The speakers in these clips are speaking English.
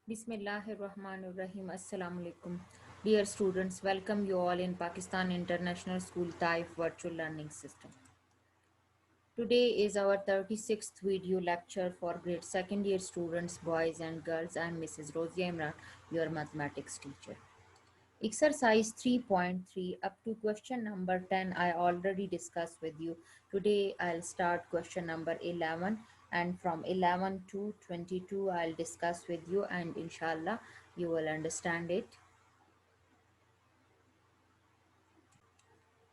Bismillahirrahmanirrahim. Assalamu alaikum. Dear students, welcome you all in Pakistan International School TAIF virtual learning system. Today is our 36th video lecture for grade second year students, boys and girls. I am Mrs. Rosia Imran, your mathematics teacher. Exercise 3.3 up to question number 10 I already discussed with you. Today I'll start question number 11, and from 11 to 22 I'll discuss with you, and inshallah you will understand it.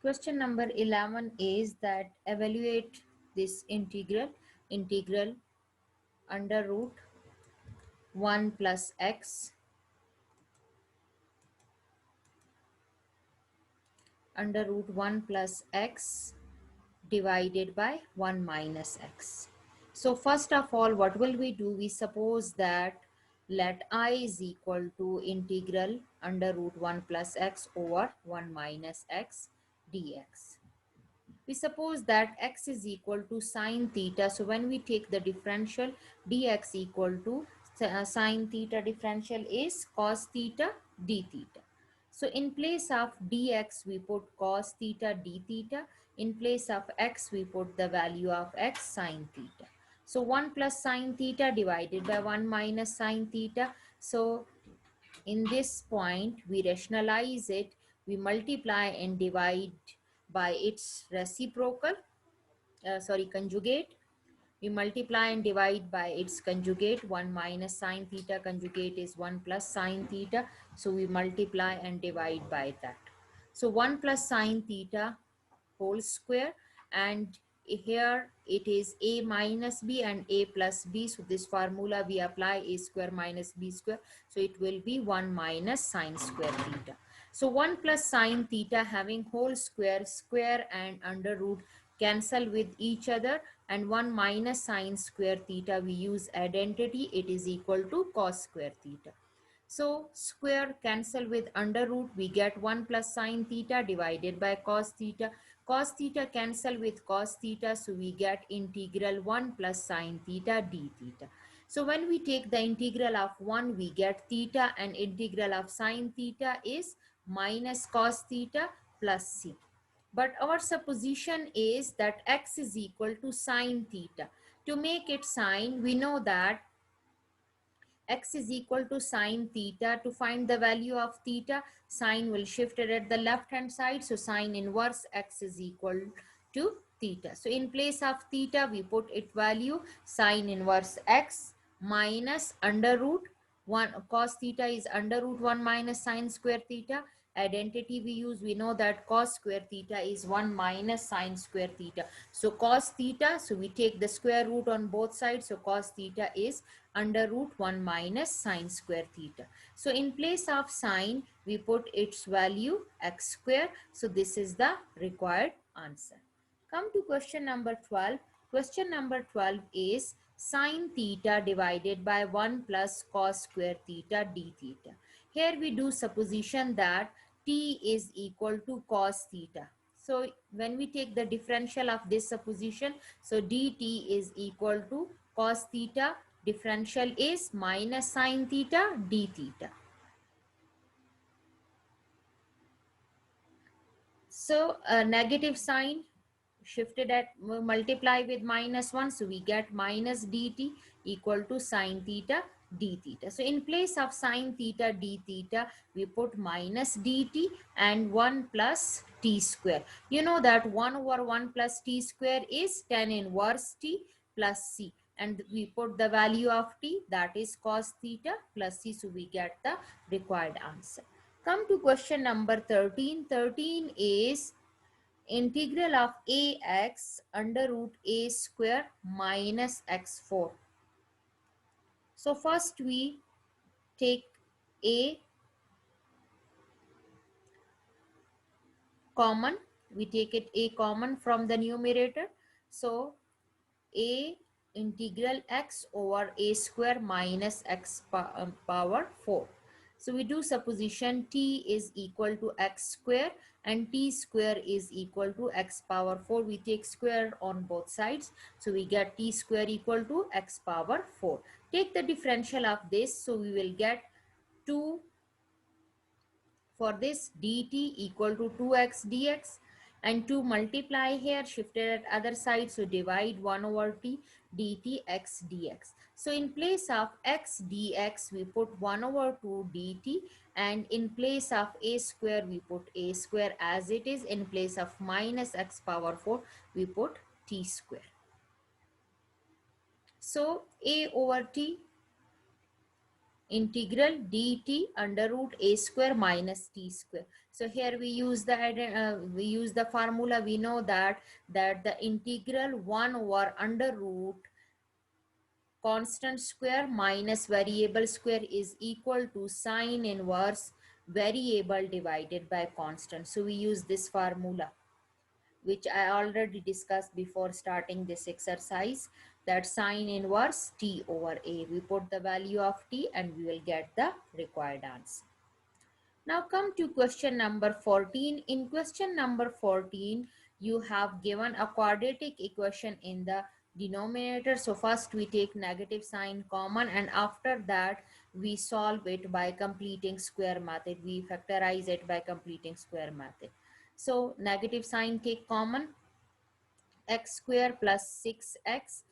Question number 11 is that evaluate this integral under root 1 plus x under root 1 plus x divided by 1 minus x. So first of all, what will we do? We suppose that let I is equal to integral under root 1 plus x over 1 minus x dx. We suppose that x is equal to sine theta. So when we take the differential, dx equal to sine theta differential is cos theta d theta. So in place of dx, we put cos theta d theta. In place of x, we put the value of x sine theta. So 1 plus sine theta divided by 1 minus sine theta. So in this point, we rationalize it. We multiply and divide by its reciprocal, conjugate. We multiply and divide by its conjugate. 1 minus sine theta conjugate is 1 plus sine theta. So we multiply and divide by that. So 1 plus sine theta whole square, and here it is a minus b and a plus b. So this formula we apply, a square minus b square. So it will be 1 minus sine square theta. So 1 plus sine theta having whole square, square and under root cancel with each other, and 1 minus sine square theta we use identity, it is equal to cos square theta. So square cancel with under root, we get 1 plus sine theta divided by cos theta. Cos theta cancel with cos theta, so we get integral 1 plus sine theta d theta. So when we take the integral of 1, we get theta, and integral of sine theta is minus cos theta plus c. But our supposition is that x is equal to sine theta. To make it sine, we know that x is equal to sine theta. To find the value of theta, sine will shift it at the left hand side. So sine inverse x is equal to theta. So in place of theta, we put its value sine inverse x minus under root 1. Cos theta is under root 1 minus sine square theta. Identity we use, we know that cos square theta is 1 minus sine square theta. So cos theta, so we take the square root on both sides. So cos theta is under root 1 minus sine square theta. So in place of sine, we put its value x square. So this is the required answer. Come to question number 12. Question number 12 is sine theta divided by 1 plus cos square theta d theta. Here we do supposition that t is equal to cos theta. So when we take the differential of this supposition, so dt is equal to cos theta, differential is minus sine theta d theta. So a negative sign shifted at multiply with minus 1, so we get minus dt equal to sine theta d theta. So in place of sine theta d theta, we put minus dt and 1 plus t square. You know that 1 over 1 plus t square is tan inverse t plus c, and we put the value of t, that is cos theta plus c, so we get the required answer. Come to question number 13. 13 is integral of ax under root a square minus x4. So first we take a common, we take it a common from the numerator. So a integral x over a square minus x power 4. So we do supposition t is equal to x square and t square is equal to x power 4. We take square on both sides. So we get t square equal to x power 4. Take the differential of this, so we will get 2 for this dt equal to 2x dx, and to multiply here shifted at other side, so divide 1 over t dt x dx. So in place of x dx we put 1 over 2 dt, and in place of a square we put a square as it is, in place of minus x power 4 we put t square. So a over t integral dt under root a square minus t square. So here we use the formula. We know that the integral 1 over under root constant square minus variable square is equal to sine inverse variable divided by constant. So we use this formula, which I already discussed before starting this exercise, that sine inverse t over a. We put the value of t and we will get the required answer. Now come to question number 14. In question number 14, you have given a quadratic equation in the denominator. So first we take negative sign common, and after that we solve it by completing square method. We factorize it by completing square method. So negative sign take common, x square plus 6x.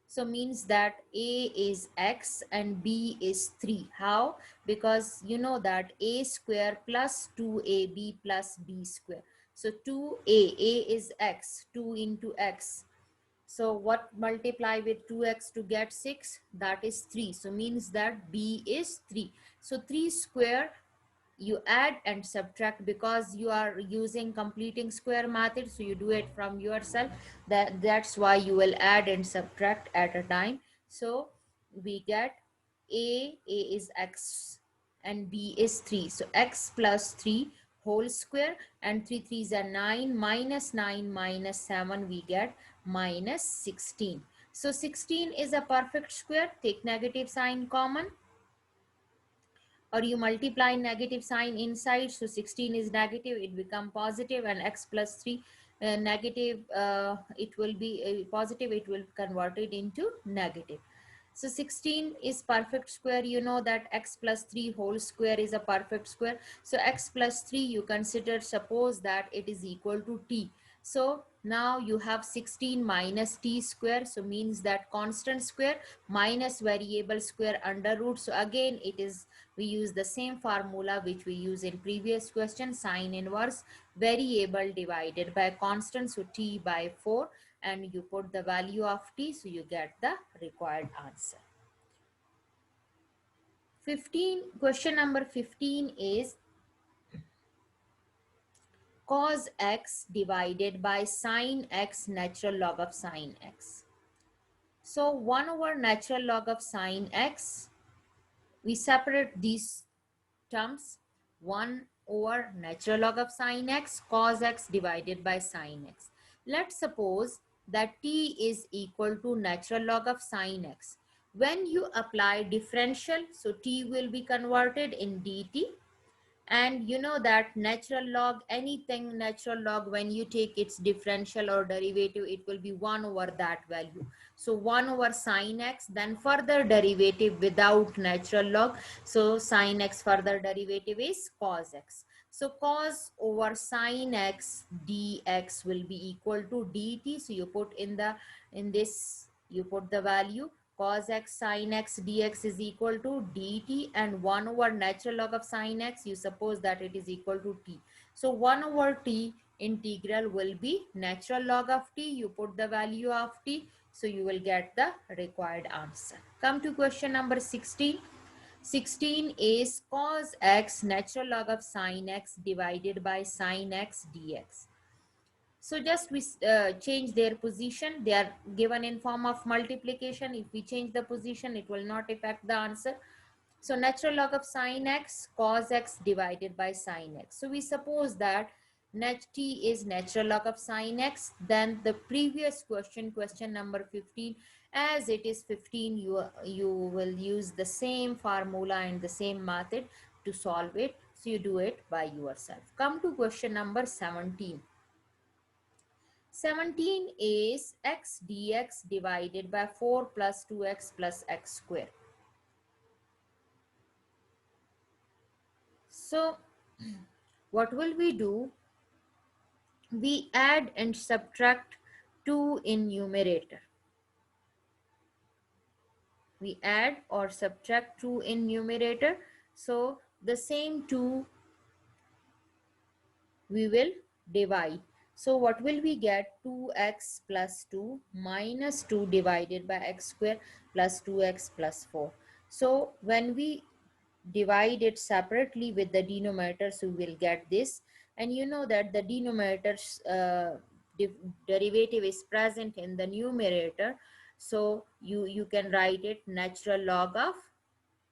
So means that a is x and b is 3. How? Because you know that a square plus 2ab plus b square. So 2a is x, 2 into x. So what multiply with 2x to get 6? That is 3. So means that b is 3. So 3 square you add and subtract, because you are using completing square method, so you do it from yourself. That's why you will add and subtract at a time. So we get a is x and b is 3. So x plus 3 whole square, and 3 3s are 9, minus 9 minus 7 we get minus 16. So 16 is a perfect square. Take negative sign common, or you multiply negative sign inside, so 16 is negative, it become positive, and x plus 3 negative, it will be positive, it will convert it into negative. So 16 is perfect square. You know that x plus 3 whole square is a perfect square. So x plus 3 you consider, suppose that it is equal to t. So now you have 16 minus t square, so means that constant square minus variable square under root. So again it is, we use the same formula which we use in previous question, sine inverse variable divided by constant, so t by 4, and you put the value of t, so you get the required answer. 15, question number 15 is cos x divided by sine x natural log of sine x. So 1 over natural log of sine x, we separate these terms, 1 over natural log of sine x cos x divided by sine x. Let's suppose that t is equal to natural log of sine x. When you apply differential, so t will be converted in dt, and you know that natural log, anything natural log, when you take its differential or derivative, it will be 1 over that value. So 1 over sine x, then further derivative without natural log, so sine x further derivative is cos x. So cos over sine x dx will be equal to dt. So you put in this you put the value, cos x sin x dx is equal to dt, and 1 over natural log of sin x, you suppose that it is equal to t. So 1 over t integral will be natural log of t. You put the value of t, so you will get the required answer. Come to question number 16. 16 is cos x natural log of sin x divided by sin x dx. So just we change their position. They are given in form of multiplication. If we change the position, it will not affect the answer. So natural log of sine x cos x divided by sine x. So we suppose that nat t is natural log of sine x. Then the previous question, question number 15, as it is 15, you will use the same formula and the same method to solve it. So you do it by yourself. Come to question number 17. 17 is x dx divided by 4 plus 2x plus x square. So what will we do? We add and subtract 2 in numerator. We add or subtract 2 in numerator. So the same 2 we will divide. So what will we get? 2x plus 2 minus 2 divided by x square plus 2x plus 4. So when we divide it separately with the denominator, so we will get this. And you know that the denominator's derivative is present in the numerator. So you can write it natural log of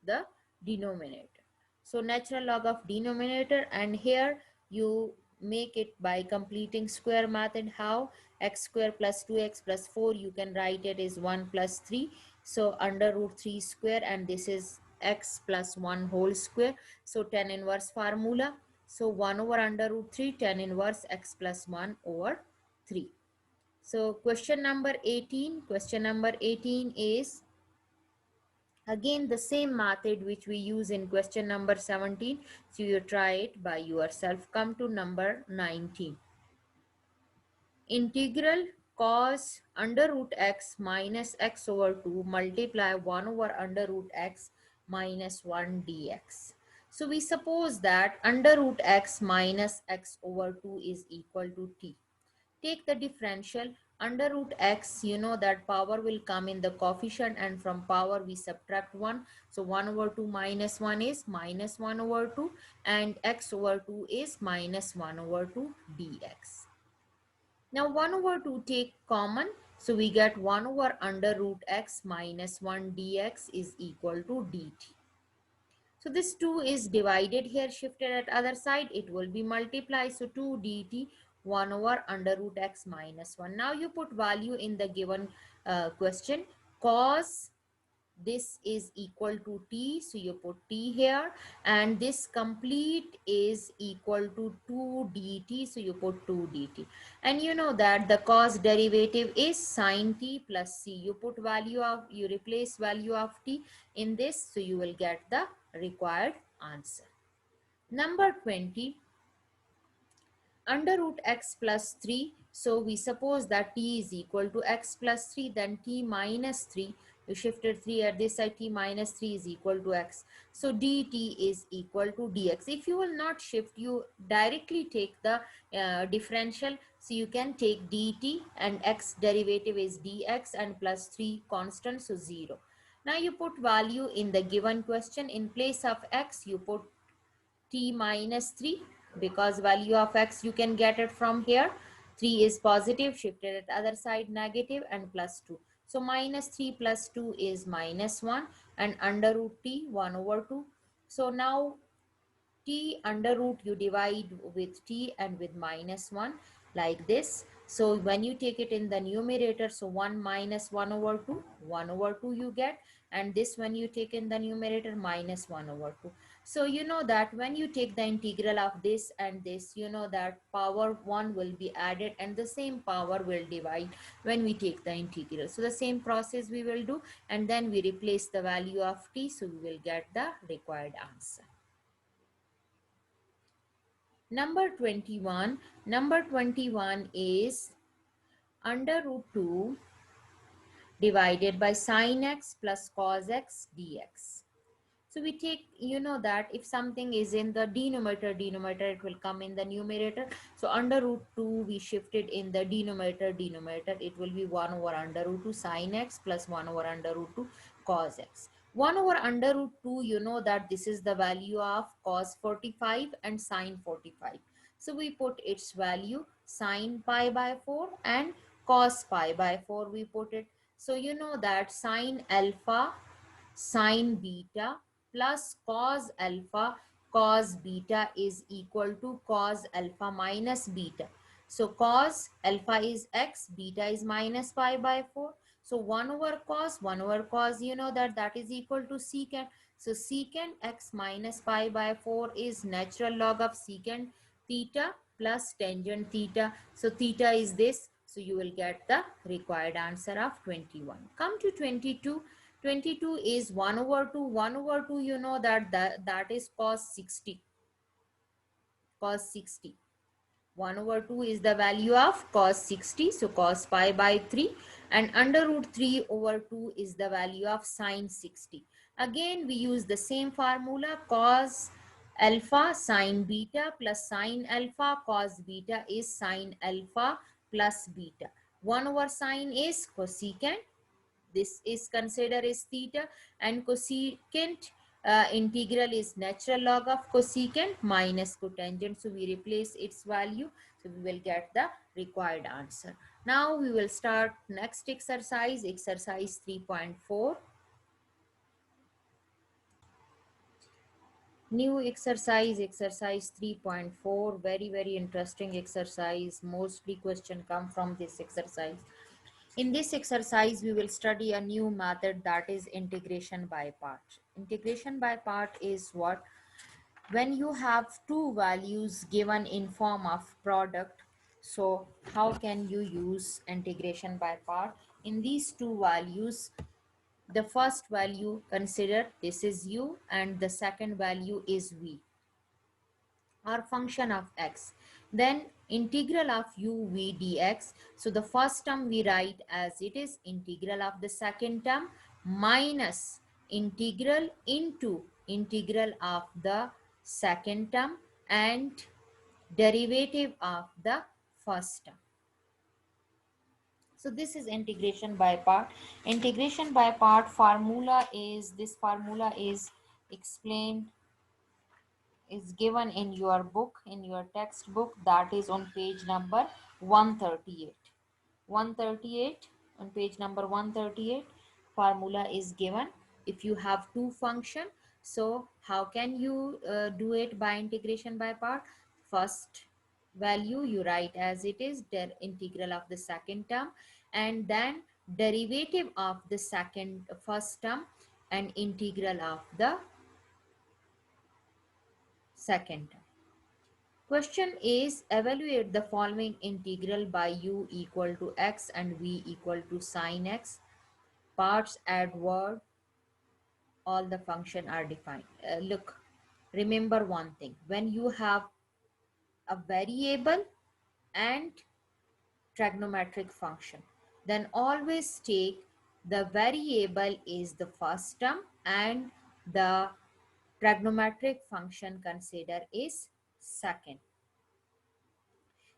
the denominator. So natural log of denominator, and here you make it by completing square method. How? X square plus 2x plus 4, you can write it is 1 plus 3. So under root 3 square, and this is x plus 1 whole square. So tan inverse formula. So 1 over under root 3 tan inverse x plus 1 over 3. So question number 18. Question number 18 is again the same method which we use in question number 17. So you try it by yourself. Come to number 19. Integral cos under root x minus x over 2 multiply 1 over under root x minus 1 dx. So we suppose that under root x minus x over 2 is equal to t. Take the differential under root x, you know that power will come in the coefficient, and from power we subtract 1. So 1 over 2 minus 1 is minus 1 over 2, and x over 2 is minus 1 over 2 dx. Now 1 over 2 take common, so we get 1 over under root x minus 1 dx is equal to dt. So this 2 is divided here, shifted at other side, it will be multiplied. So 2 dt 1 over under root x minus 1. Now you put value in the given question. Cos this is equal to t, so you put t here, and this complete is equal to 2 dt, so you put 2 dt. And you know that the cos derivative is sine t plus c. You put value of, you replace value of t in this, so you will get the required answer. Number 20, under root x plus 3. So we suppose that t is equal to x plus 3, then t minus 3. You shifted 3 at this side, t minus 3 is equal to x. So dt is equal to dx. If you will not shift, you directly take the differential. So you can take dt, and x derivative is dx, and plus 3 constant, so 0. Now you put value in the given question. In place of x, you put t minus 3, because value of x you can get it from here. 3 is positive, shifted at other side negative, and plus 2. So minus 3 plus 2 is minus 1, and under root t 1 over 2. So now t under root you divide with t and with minus 1 like this. So when you take it in the numerator, so 1 minus 1 over 2, 1 over 2 you get, and this when you take in the numerator minus 1 over 2. So you know that when you take the integral of this and this, you know that power 1 will be added and the same power will divide when we take the integral. So the same process we will do, and then we replace the value of t, so we will get the required answer. Number 21. Number 21 is under root 2 divided by sine x plus cos x dx. So we take, you know that if something is in the denominator, it will come in the numerator. So under root 2, we shifted in the denominator, it will be 1 over under root 2 sine x plus 1 over under root 2 cos x. 1 over under root 2, you know that this is the value of cos 45 and sine 45. So we put its value sine pi by 4 and cos pi by 4 we put it. So you know that sine alpha sine beta plus cos alpha cos beta is equal to cos alpha minus beta. So cos alpha is x, beta is minus pi by 4. So 1 over cos, you know that that is equal to secant. So secant x minus pi by 4 is natural log of secant theta plus tangent theta. So theta is this. So you will get the required answer of 21. Come to 22. 22 is 1 over 2. 1 over 2, you know that is cos 60. cos 60. 1 over 2 is the value of cos 60. So cos pi by 3, and under root 3 over 2 is the value of sin 60. Again, we use the same formula, cos alpha sin beta plus sin alpha cos beta is sin alpha plus beta. 1 over sin is cosecant. This is considered as theta, and cosecant integral is natural log of cosecant minus cotangent. So we replace its value. So we will get the required answer. Now we will start next exercise, exercise 3.4. New exercise, exercise 3.4. Very interesting exercise. Mostly question come from this exercise. In this exercise, we will study a new method, that is integration by part. Integration by part is what? When you have two values given in form of product, so how can you use integration by part? In these two values, the first value consider this is u and the second value is v, or function of x. Then integral of u v dx. So the first term we write as it is integral of the second term minus integral into integral of the second term and derivative of the first term. So this is integration by part. Integration by part formula is, this formula is explained, is given in your book, in your textbook, that is on page number 138. 138, on page number 138, formula is given. If you have two function, so how can you do it by integration by part? First value you write as it is, integral of the second term, and then derivative of the first term and integral of the second term. Question is, evaluate the following integral by u equal to x and v equal to sin x. Parts add word, all the function are defined. Look, remember one thing. When you have a variable and trigonometric function, then always take the variable is the first term and the trigonometric function consider is second.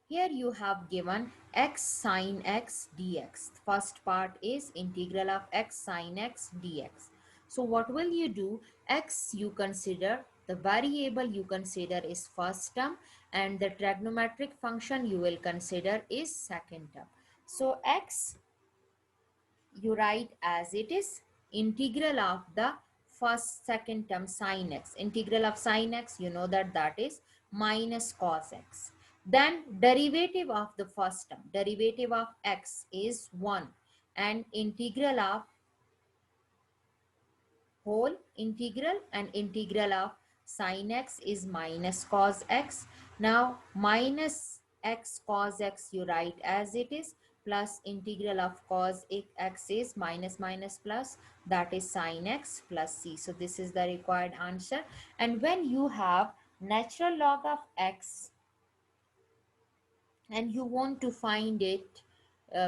Here you have given x sine x dx. First part is integral of x sine x dx. So what will you do? X you consider, the variable you consider is first term, and the trigonometric function you will consider is second term. So x you write as it is integral of the first second term sin x. Integral of sin x, you know that is minus cos x. Then derivative of the first term, derivative of x is 1, and integral of whole integral, and integral of sin x is minus cos x. Now minus x cos x you write as it is, plus integral of cos x is minus minus plus, that is sin x plus c. So this is the required answer. And when you have natural log of x and you want to find it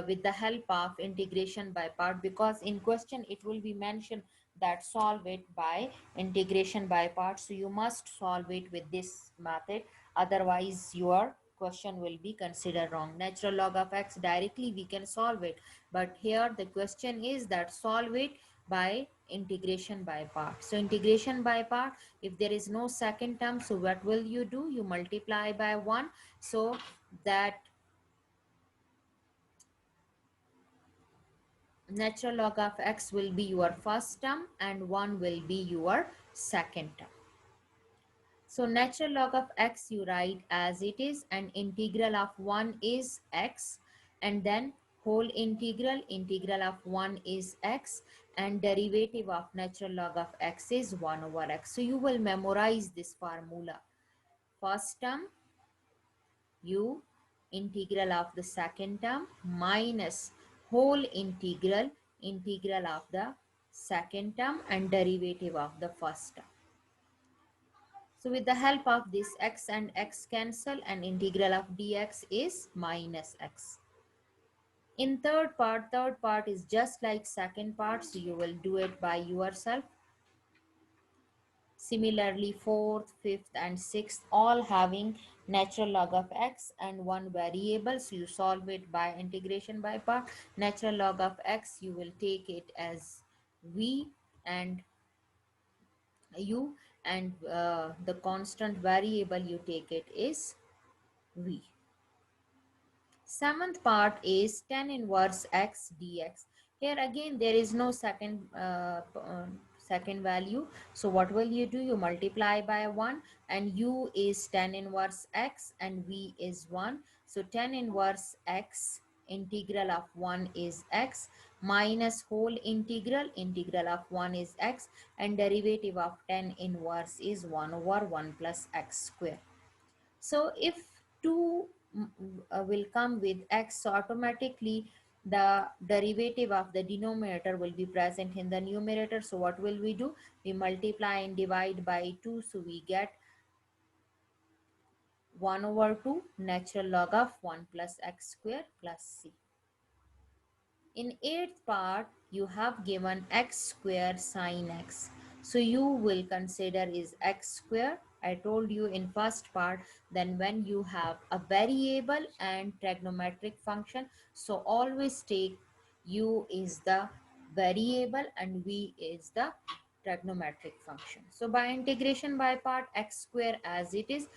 with the help of integration by part, because in question it will be mentioned that solve it by integration by part, so you must solve it with this method, otherwise your question will be considered wrong. Natural log of x directly we can solve it, but here the question is that solve it by integration by part. So integration by part, if there is no second term, so what will you do? You multiply by 1, so that natural log of x will be your first term and 1 will be your second term. So natural log of x you write as it is, and integral of 1 is x, and then whole integral, integral of 1 is x, and derivative of natural log of x is 1 over x. So you will memorize this formula. First term u, integral of the second term, minus whole integral, integral of the second term and derivative of the first term. So with the help of this, x and x cancel and integral of dx is minus x. In third part is just like second part, so you will do it by yourself. Similarly, fourth, fifth, and sixth all having natural log of x and one variable. So you solve it by integration by part. Natural log of x, you will take it as v and u, and the constant variable you take it is v. Seventh part is tan inverse x dx. Here again there is no second value. So what will you do? You multiply by 1, and u is tan inverse x and v is 1. So tan inverse x integral of 1 is x minus whole integral of 1 is x, and derivative of tan inverse is 1 over 1 plus x square. So if 2 will come with x, so automatically the derivative of the denominator will be present in the numerator. So what will we do? We multiply and divide by 2. So we get 1 over 2 natural log of 1 plus x square plus c. In eighth part, you have given x square sine x. So you will consider is x square. I told you in first part, then when you have a variable and trigonometric function, so always take u is the variable and v is the trigonometric function. So by integration by part, x square as it is,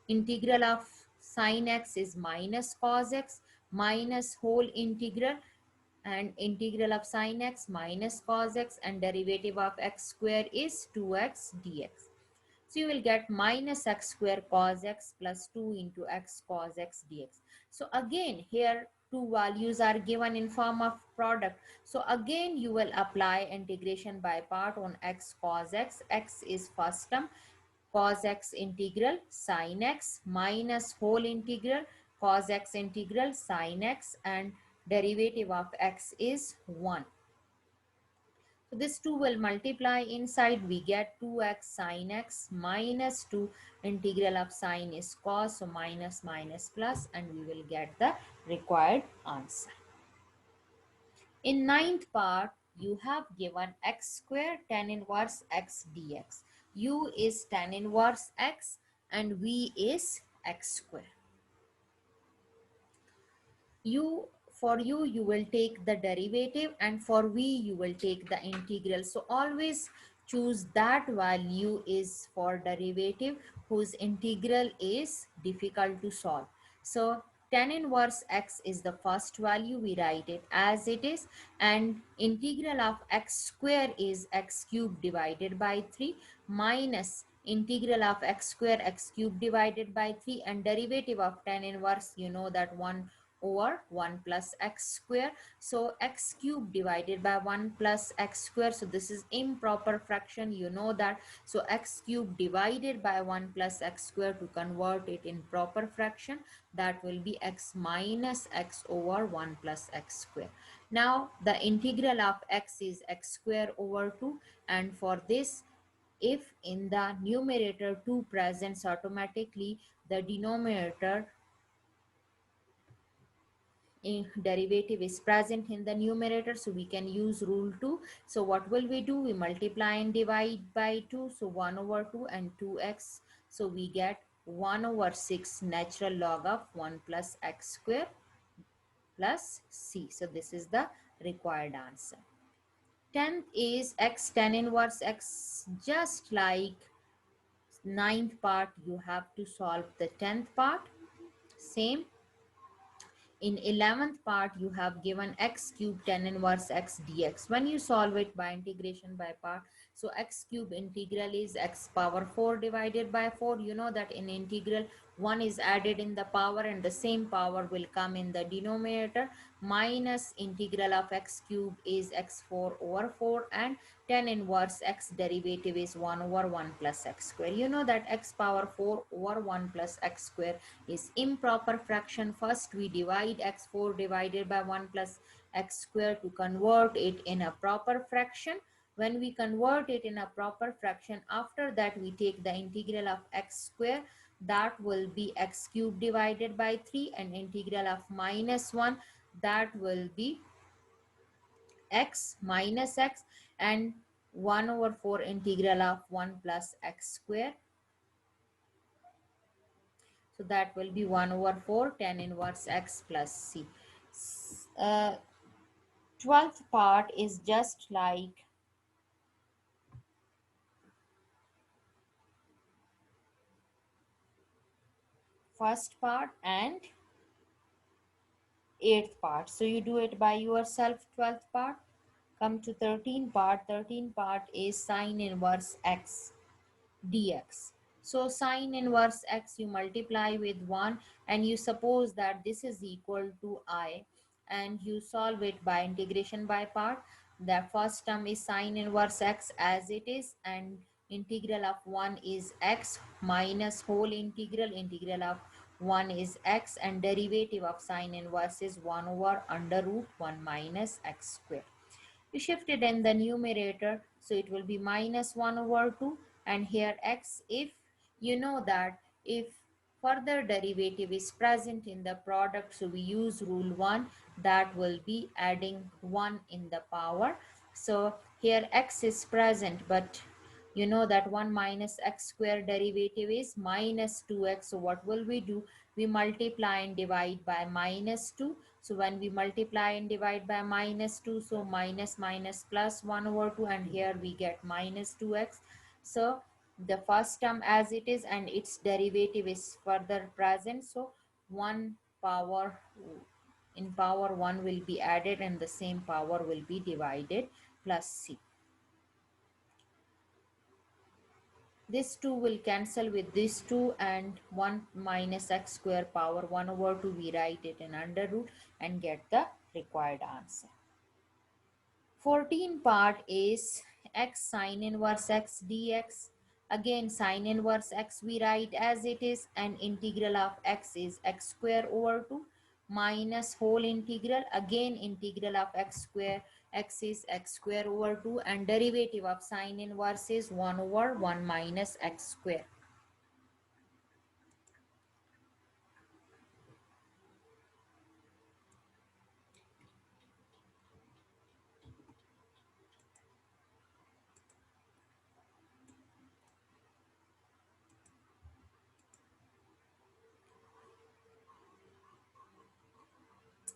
integral of sine x is minus cos x minus whole integral, and integral of sine x minus cos x, and derivative of x square is 2x dx. So you will get minus x square cos x plus 2 into x cos x dx. So again here two values are given in form of product. So again you will apply integration by part on x cos x. X is first term, cos x integral sin x minus whole integral cos x integral sin x, and derivative of x is 1. So this 2 will multiply inside, we get 2x sin x minus 2 integral of sine is cos, so minus minus plus, and we will get the required answer. In ninth part, you have given x square tan inverse x dx. U is tan inverse x and v is x square. For u you will take the derivative, and for v you will take the integral. So always choose that value is for derivative whose integral is difficult to solve. So tan inverse x is the first value, we write it as it is, and integral of x square is x cube divided by 3 minus integral of x square x cube divided by 3, and derivative of tan inverse, you know that 1 over 1 plus x square. So x cube divided by 1 plus x square. So this is improper fraction, you know that. So x cube divided by 1 plus x square, to convert it in proper fraction, that will be x minus x over 1 plus x square. Now the integral of x is x square over 2, and for this, if in the numerator 2 presents, automatically the denominator derivative is present in the numerator, so we can use rule 2. So what will we do? We multiply and divide by 2, so 1 over 2 and 2x, so we get 1 over 6 natural log of 1 plus x square plus c. So this is the required answer. 10th is x tan inverse x. Just like ninth part, you have to solve the 10th part. Same. In 11th part, you have given x cube tan inverse x dx. When you solve it by integration by part, so x cube integral is x power 4 divided by 4. You know that in integral, 1 is added in the power and the same power will come in the denominator, minus integral of x cube is x4 over 4, and tan inverse x derivative is 1 over 1 plus x square. You know that x power 4 over 1 plus x square is improper fraction. First we divide x4 divided by 1 plus x square to convert it in a proper fraction. When we convert it in a proper fraction, after that we take the integral of x square, that will be x cube divided by 3, and integral of minus 1, that will be x minus x, and 1 over 4 integral of 1 plus x square. So that will be 1 over 4 tan inverse x plus c. 12th part is just like first part and 8th part. So you do it by yourself, 12th part. Come to 13th part. 13th part is sine inverse x dx. So sine inverse x you multiply with 1 and you suppose that this is equal to I, and you solve it by integration by part. The first term is sine inverse x as it is, and integral of 1 is x minus whole integral of 1 is x, and derivative of sine inverse is 1 over under root 1 minus x square. You shift it in the numerator, so it will be minus 1 over 2, and here x, if you know that if further derivative is present in the product, so we use rule 1, that will be adding 1 in the power. So here x is present, but you know that 1 minus x square derivative is minus 2x. So what will we do? We multiply and divide by minus 2. So when we multiply and divide by minus 2, so minus minus plus 1 over 2, and here we get minus 2x. So the first term as it is and its derivative is further present. So 1 power in power 1 will be added and the same power will be divided plus c. This 2 will cancel with this 2, and 1 minus x square power 1 over 2, we write it in under root and get the required answer. 14 part is x sine inverse x dx. Again sine inverse x we write as it is, and integral of x is x square over 2 minus whole integral, again integral of x square, x is x square over 2, and derivative of sine inverse is 1 over 1 minus x square.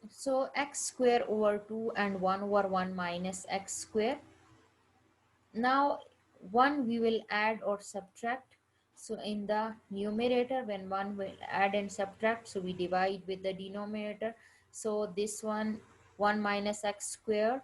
So x square over 2 and 1 over 1 minus x square. Now one we will add or subtract. So in the numerator, when one will add and subtract, so we divide with the denominator. So this one 1 minus x square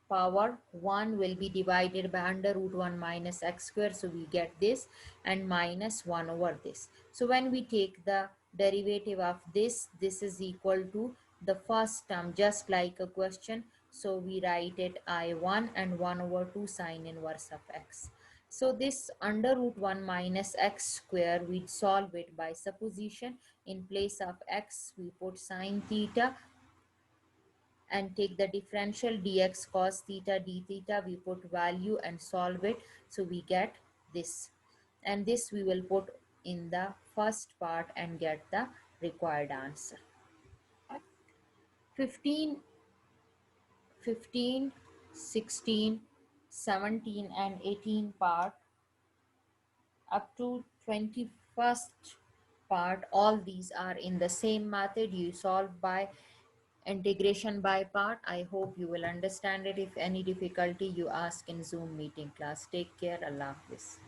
power 1 will be divided by under root 1 minus x square, so we get this, and minus 1 over this. So when we take the derivative of this is equal to the first term, just like a question. So we write it I1 and 1 over 2 sine inverse of x. So this under root 1 minus x square, we solve it by supposition. In place of x, we put sine theta and take the differential dx cos theta d theta. We put value and solve it. So we get this. And this we will put in the first part and get the required answer. 15 15, 16, 17 and 18 part up to 21st part, all these are in the same method. You solve by integration by part. I hope you will understand it. If any difficulty, you ask in Zoom meeting class. Take care. Allah Hafiz.